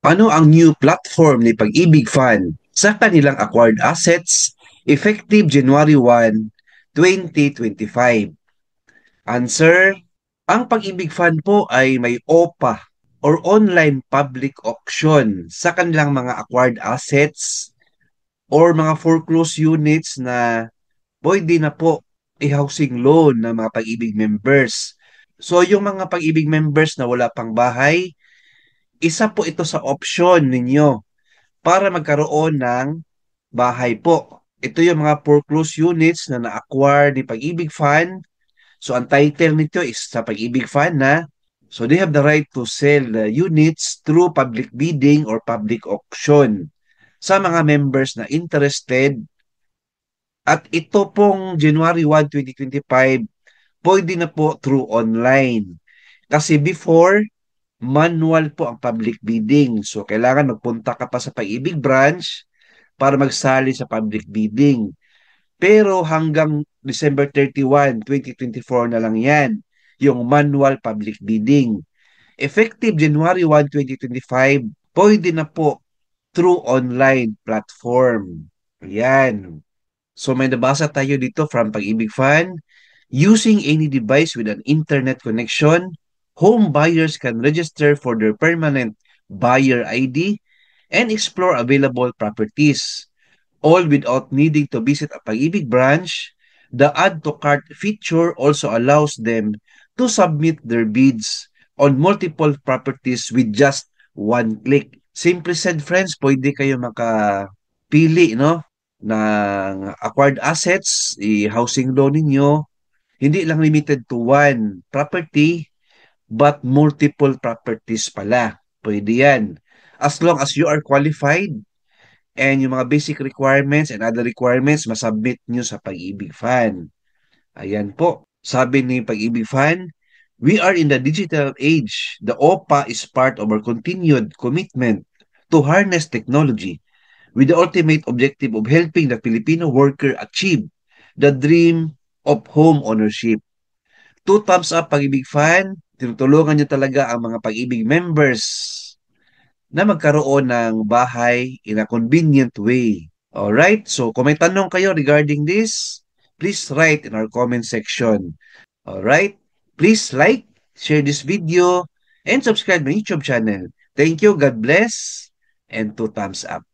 Ano ang new platform ni Pag-ibig Fund sa kanilang acquired assets effective January 1, 2025? Answer, ang Pag-ibig Fund po ay may OPA or online public auction sa kanilang mga acquired assets or mga foreclosed units na pwede na po i-housing loan ng mga Pag-ibig members. So yung mga Pag-ibig members na wala pang bahay, isa po ito sa option ninyo para magkaroon ng bahay po. Ito yung mga foreclosed units na na-acquire ni Pag-ibig Fund. So ang title nito is sa Pag-ibig Fund na. So they have the right to sell the units through public bidding or public auction sa mga members na interested. At ito pong January 1, 2025, pwede na po through online. Kasi before, manual po ang public bidding. So, kailangan magpunta ka pa sa Pag-ibig branch para magsali sa public bidding. Pero hanggang December 31, 2024 na lang yan, yung manual public bidding. Effective January 1, 2025, pwede na po through online platform. Ayan. So may nabasa tayo dito from Pag-ibig Fan. Using any device with an internet connection, home buyers can register for their permanent buyer ID and explore available properties, all without needing to visit a Pag-ibig branch. The add to cart feature also allows them to submit their bids on multiple properties with just one click. Simple said, friends, pwede kayo makapili, no, ng acquired assets, i-housing loan ninyo, hindi lang limited to one property, but multiple properties pala. Pwede yan. As long as you are qualified and yung mga basic requirements and other requirements, masubmit nyo sa Pag-ibig Fund. Ayan po. Sabi ni Pag-ibig Fund, we are in the digital age. The OPA is part of our continued commitment to harness technology with the ultimate objective of helping the Filipino worker achieve the dream of home ownership. Two thumbs up, Pag-ibig Fan. Tinutulungan niyo talaga ang mga Pag-ibig members na magkaroon ng bahay in a convenient way. Alright? So, kung may tanong kayo regarding this, please write in our comment section. Alright? Please like, share this video, and subscribe my YouTube channel. Thank you, God bless, and two thumbs up.